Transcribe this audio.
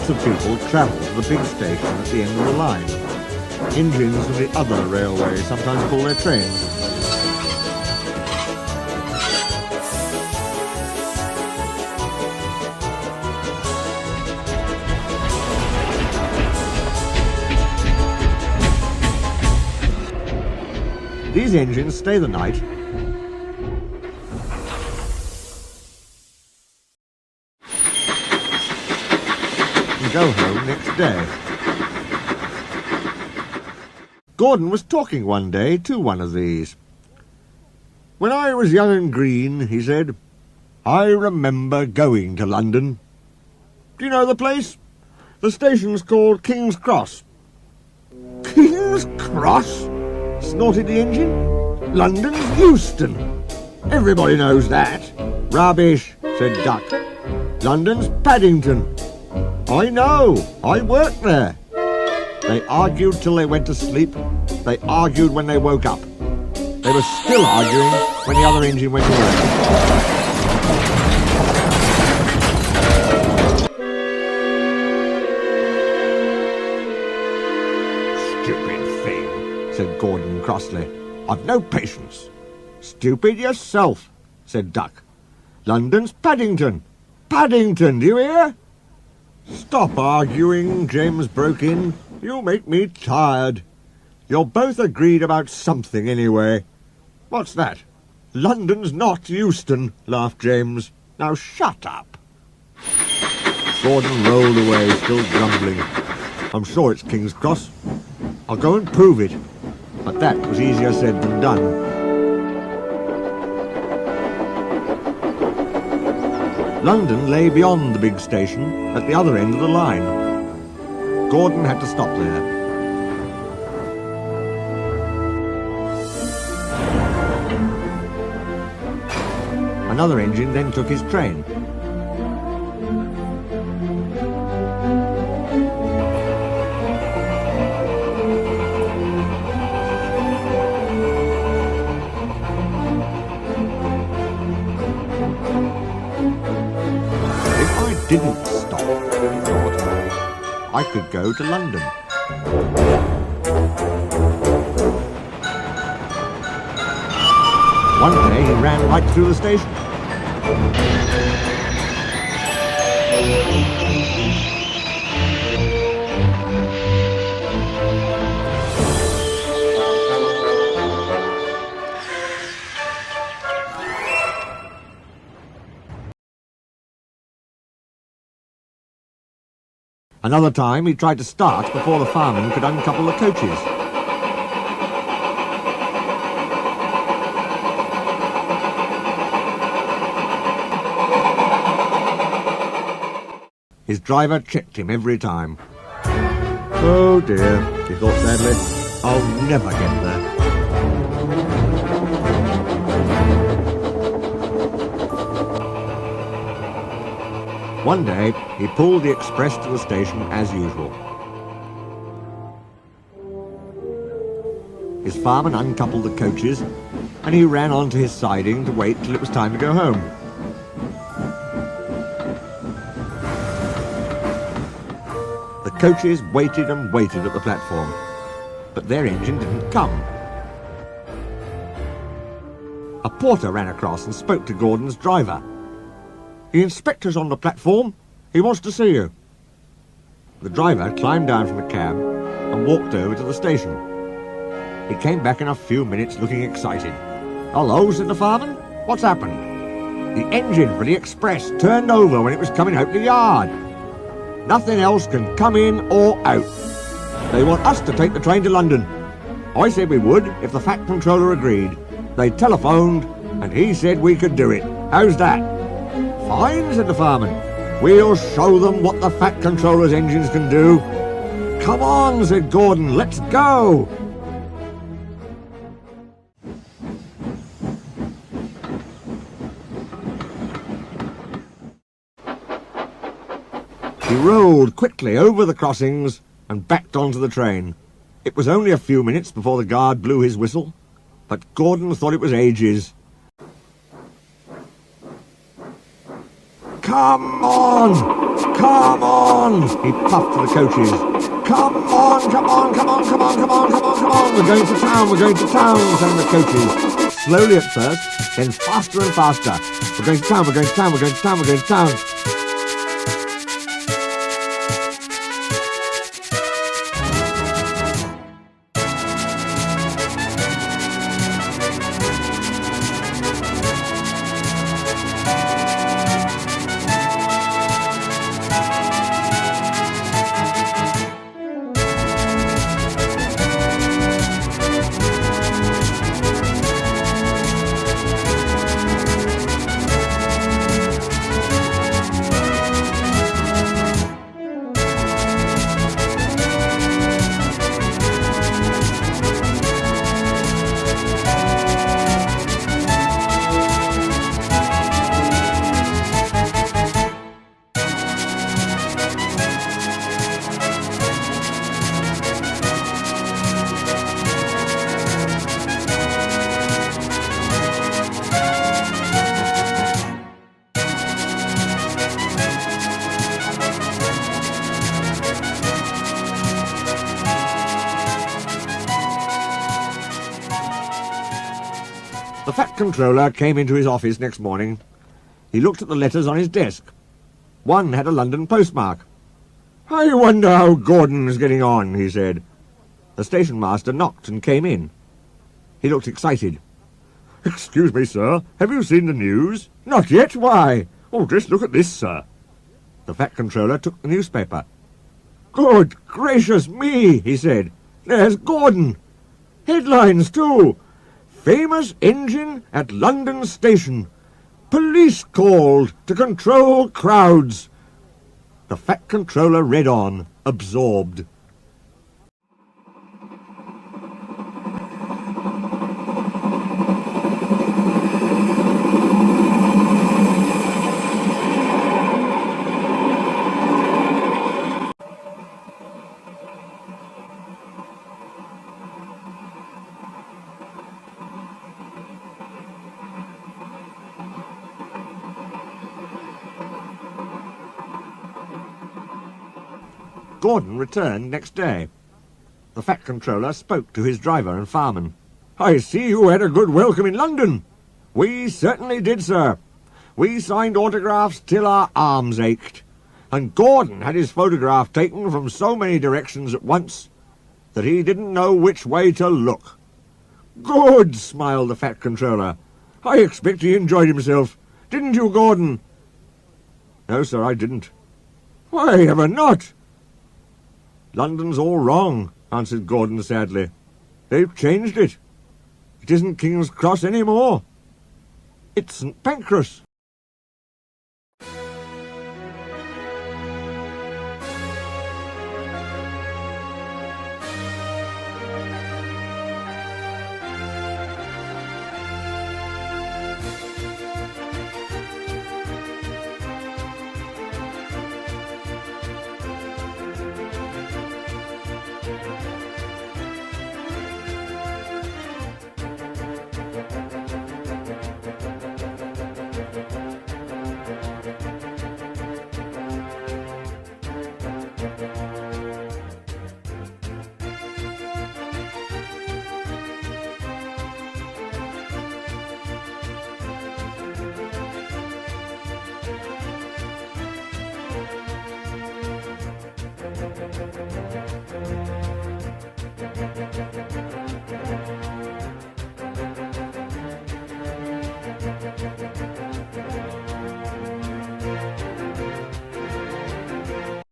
Lots of people travel to the big station at the end of the line. Engines from the other railways sometimes pull their trains. These engines stay the night and go home next day. Gordon was talking one day to one of these. "When I was young and green," he said, "I remember going to London. Do you know the place? The station's called King's Cross." "King's Cross?" snorted the engine. "London's Euston. Everybody knows that." "Rubbish," said Duck. "London's Paddington." "I know. I worked there." They argued till they went to sleep. They argued when they woke up. They were still arguing when the other engine went to work. "Stupid thing," said Gordon crossly. "I've no patience." "Stupid yourself," said Duck. "London's Paddington. Paddington, do you hear?" "Stop arguing," James broke in. "You make me tired. You're both agreed about something anyway." "What's that?" "London's not Euston," laughed James. "Now shut up." Gordon rolled away, still grumbling. "I'm sure it's King's Cross. I'll go and prove it." But that was easier said than done. London lay beyond the big station, at the other end of the line. Gordon had to stop there. Another engine then took his train. If I didn't stop, he thought, I could go to London. One day he ran right through the station. Another time he tried to start before the fireman could uncouple the coaches. His driver checked him every time. "Oh dear," he thought sadly, "I'll never get there." One day, he pulled the express to the station as usual. His fireman uncoupled the coaches, and he ran onto his siding to wait till it was time to go home. The coaches waited and waited at the platform, but their engine didn't come. A porter ran across and spoke to Gordon's driver. "The inspector's on the platform. He wants to see you." The driver climbed down from the cab and walked over to the station. He came back in a few minutes looking excited. "Hello," said the fireman. "What's happened?" "The engine for the express turned over when it was coming out the yard. Nothing else can come in or out. They want us to take the train to London. I said we would if the Fat Controller agreed. They telephoned and he said we could do it. How's that?" "Fine," said the fireman. "We'll show them what the Fat Controller's engines can do." "Come on," said Gordon, "let's go." He rolled quickly over the crossings and backed onto the train. It was only a few minutes before the guard blew his whistle, but Gordon thought it was ages. Come on! Come on! He puffed to the coaches. Come on, come on, come on, come on, come on, come on, come on. We're going to town, we're going to town, sang the coaches. Slowly at first, then faster and faster. We're going to town, we're going to town, we're going to town, we're going to town. The Fat Controller came into his office next morning. He looked at the letters on his desk. One had a London postmark. "I wonder how Gordon's getting on," he said. The station master knocked and came in. He looked excited. "Excuse me, sir, have you seen the news?" "Not yet, why?" "Oh, just look at this, sir." The Fat Controller took the newspaper. "Good gracious me," he said. "There's Gordon. Headlines, too. Famous engine at London station. Police called to control crowds." The Fat Controller read on, absorbed. Gordon returned next day. The Fat Controller spoke to his driver and fireman. "I see you had a good welcome in London." "We certainly did, sir. We signed autographs till our arms ached. And Gordon had his photograph taken from so many directions at once that he didn't know which way to look." "Good," smiled the Fat Controller. "I expect he enjoyed himself. Didn't you, Gordon?" "No, sir, I didn't." "Why ever not?" "London's all wrong," answered Gordon sadly. "They've changed it. It isn't King's Cross any more. It's St. Pancras."